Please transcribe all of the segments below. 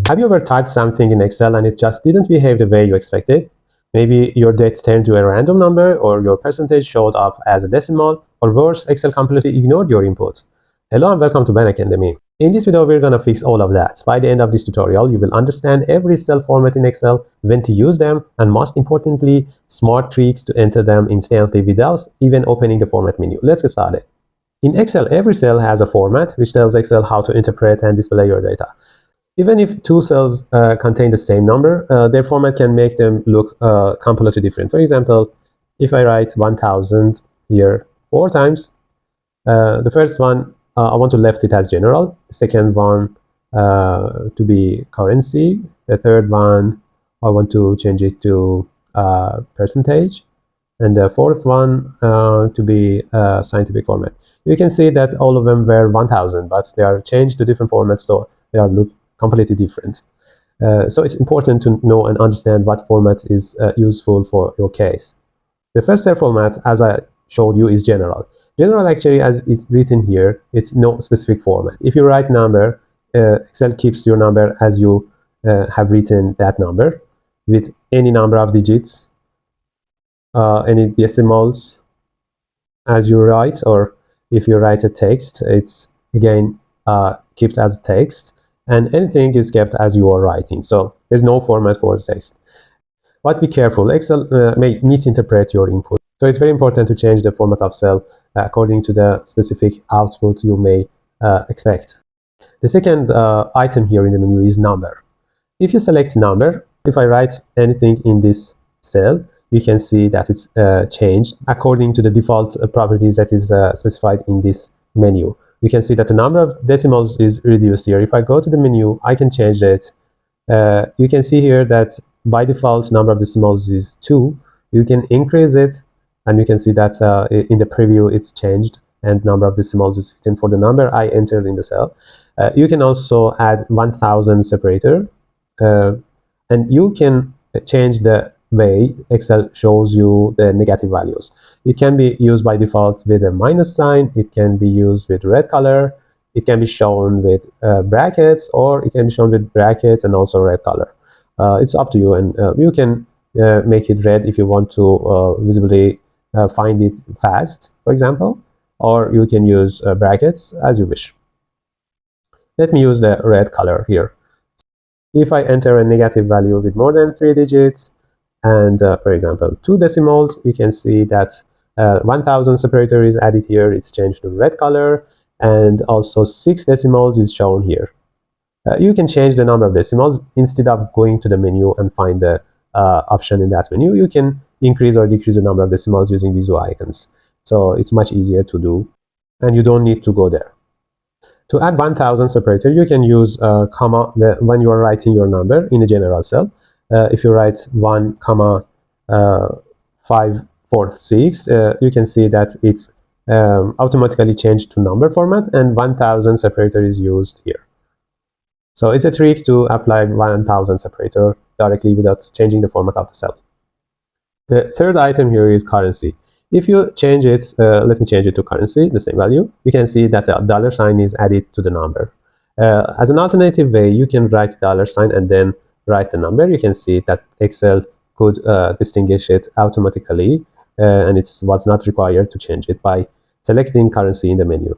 Have you ever typed something in Excel and it just didn't behave the way you expected? Maybe your dates turned to a random number, or your percentage showed up as a decimal, or worse, Excel completely ignored your input. Hello and welcome to Ben Academy. In this video, we're gonna fix all of that. By the end of this tutorial, you will understand every cell format in Excel, when to use them, and most importantly, smart tricks to enter them instantly without even opening the format menu. Let's get started. In Excel, every cell has a format which tells Excel how to interpret and display your data. Even if two cells contain the same number, their format can make them look completely different. For example, if I write 1000 here 4 times, the first one, I want to left it as general. The second one to be currency. The third one, I want to change it to percentage. And the fourth one to be scientific format. You can see that all of them were 1000, but they are changed to different formats, so they are look completely different. So it's important to know and understand what format is useful for your case. The first cell format, as I showed you, is general. General actually, as is written here, it's no specific format. If you write number, Excel keeps your number as you have written that number, with any number of digits, any decimals as you write, or if you write a text, it's again kept as text, and anything is kept as you are writing. So there's no format for text. But be careful, Excel may misinterpret your input. So it's very important to change the format of cell according to the specific output you may expect. The second item here in the menu is number. If you select number, if I write anything in this cell, you can see that it's changed according to the default properties that is specified in this menu. You can see that the number of decimals is reduced here. If I go to the menu, I can change it. You can see here that by default number of decimals is 2. You can increase it, and you can see that in the preview it's changed, and number of decimals is written for the number I entered in the cell. You can also add 1000 separator, and you can change the way Excel shows you the negative values. It can be used by default with a minus sign, it can be used with red color, it can be shown with brackets, or it can be shown with brackets and also red color. It's up to you, and you can make it red if you want to visibly find it fast, for example, or you can use brackets as you wish. Let me use the red color here. If I enter a negative value with more than 3 digits, and for example 2 decimals, you can see that 1000 separator is added here, it's changed to red color, and also 6 decimals is shown here. You can change the number of decimals. Instead of going to the menu and find the option in that menu, you can increase or decrease the number of decimals using these two icons. So it's much easier to do, and you don't need to go there. To add 1000 separator, you can use comma when you are writing your number in a general cell. If you write 1, 546, you can see that it's automatically changed to number format, and 1000 separator is used here. So it's a trick to apply 1000 separator directly without changing the format of the cell. The third item here is currency. If you change it, let me change it to currency, the same value, you can see that the dollar sign is added to the number. As an alternative way, you can write dollar sign and then write the number. You can see that Excel could distinguish it automatically, and it was not required to change it by selecting currency in the menu.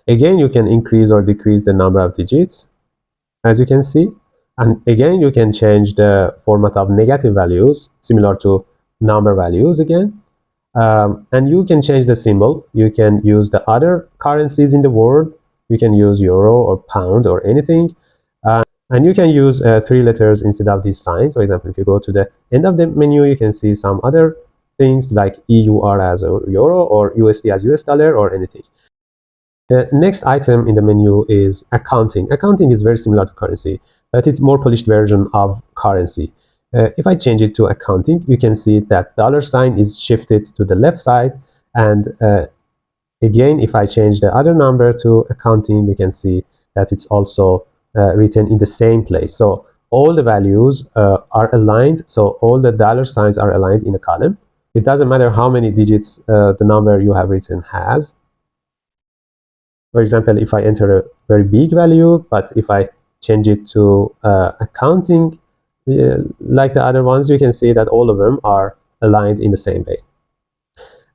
Again, you can increase or decrease the number of digits, as you can see. And again, you can change the format of negative values, similar to number values again. And you can change the symbol. You can use the other currencies in the world. You can use euro or pound or anything. And you can use 3 letters instead of these signs. For example, if you go to the end of the menu, you can see some other things like EUR as a euro, or USD as US dollar, or anything. The next item in the menu is accounting. Accounting is very similar to currency, but it's more polished version of currency. If I change it to accounting, you can see that dollar sign is shifted to the left side, and again, if I change the other number to accounting, you can see that it's also written in the same place. So all the values are aligned, so all the dollar signs are aligned in a column. It doesn't matter how many digits the number you have written has. For example, if I enter a very big value, but if I change it to accounting, like the other ones, you can see that all of them are aligned in the same way.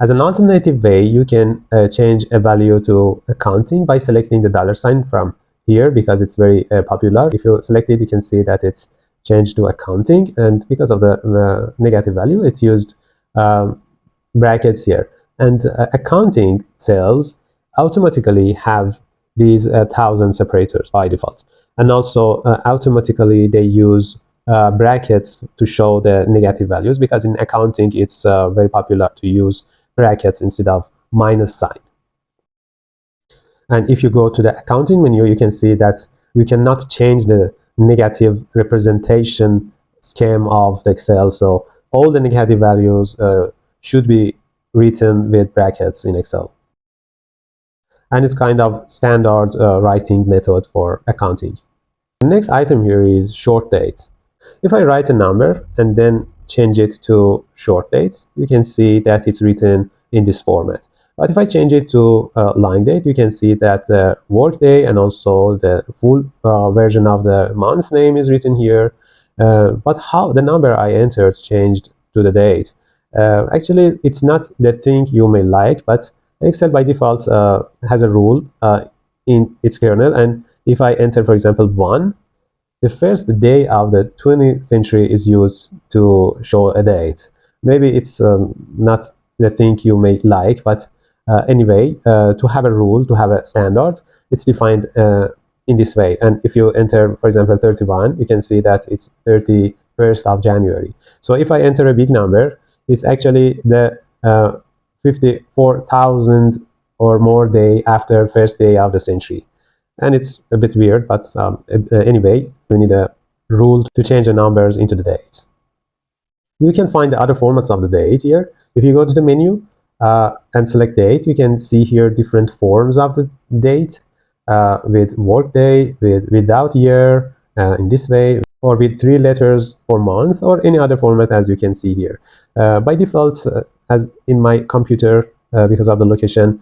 As an alternative way, you can change a value to accounting by selecting the $ from here, because it's very popular. If you select it, you can see that it's changed to accounting, and because of the negative value, it used brackets here. And accounting cells automatically have these 1000 separators by default, and also automatically they use brackets to show the negative values, because in accounting it's very popular to use brackets instead of minus sign. And if you go to the accounting menu, you can see that we cannot change the negative representation scheme of the Excel. So all the negative values should be written with brackets in Excel. And it's kind of standard writing method for accounting. The next item here is short dates. If I write a number and then change it to short dates, you can see that it's written in this format. But if I change it to line date, you can see that the work day and also the full version of the month name is written here. But how the number I entered changed to the date. Actually, it's not the thing you may like, but Excel by default has a rule in its kernel. And if I enter, for example, 1, the first day of the 20th century is used to show a date. Maybe it's not the thing you may like, but anyway, to have a rule, to have a standard, it's defined in this way. And if you enter, for example, 31, you can see that it's 31st of January. So if I enter a big number, it's actually the 54,000 or more day after first day of the century. And it's a bit weird, but anyway, we need a rule to change the numbers into the dates. You can find the other formats of the date here. If you go to the menu and select date, you can see here different forms of the date with work day, without year, in this way, or with 3 letters for month, or any other format as you can see here. By default, as in my computer, because of the location,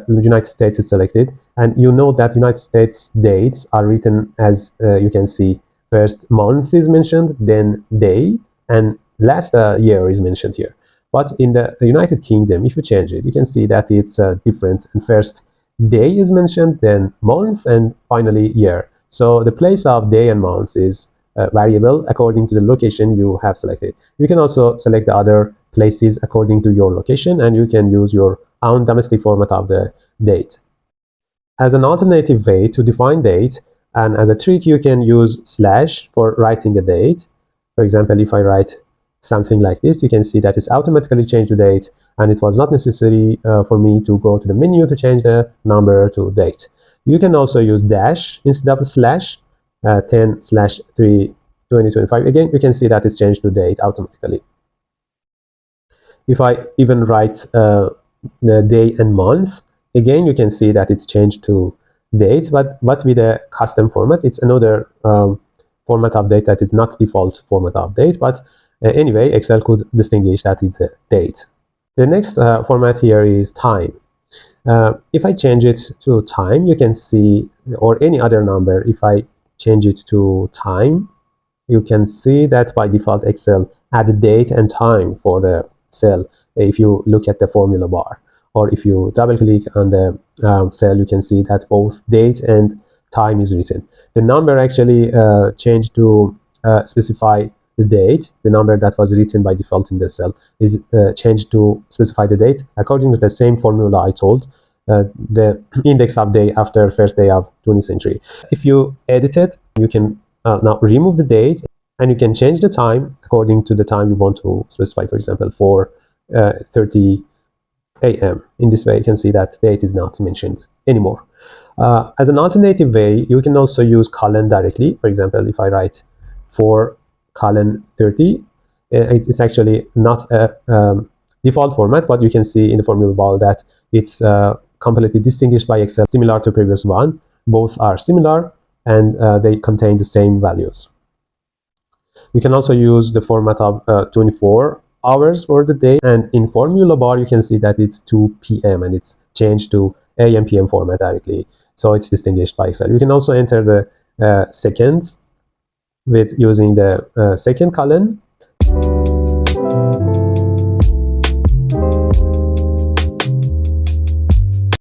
United States is selected, and you know that United States dates are written as you can see. First month is mentioned, then day, and last year is mentioned here. But in the United Kingdom, if you change it, you can see that it's different, and first day is mentioned, then month, and finally year. So the place of day and month is variable according to the location you have selected. You can also select the other places according to your location, and you can use your own domestic format of the date. As an alternative way to define date, and as a trick, you can use slash for writing a date. For example, if I write something like this, you can see that it's automatically changed to date, and it was not necessary for me to go to the menu to change the number to date. You can also use dash instead of slash, 10/3/2025. Again, you can see that it's changed to date automatically. If I even write the day and month, again, you can see that it's changed to date, but with a custom format. It's another format of date that is not default format of date, but anyway, Excel could distinguish that it's a date. The next format here is time. If I change it to time, you can see, or any other number, if I change it to time, you can see that by default Excel add date and time for the cell. If you look at the formula bar, or if you double click on the cell, you can see that both date and time is written. The number actually changed to specify the date. The number that was written by default in the cell is changed to specify the date according to the same formula I told, the index of day after first day of 20th century. If you edit it, you can now remove the date, and you can change the time according to the time you want to specify. For example, 4:30 a.m. In this way, you can see that date is not mentioned anymore. As an alternative way, you can also use colon directly. For example, if I write 4:30, it's actually not a default format, but you can see in the formula bar that it's completely distinguished by Excel, similar to previous one. Both are similar, and they contain the same values. You can also use the format of 24 hours for the day, and in formula bar you can see that it's 2 p.m. and it's changed to AM PM format directly, so it's distinguished by Excel. You can also enter the seconds with using the second column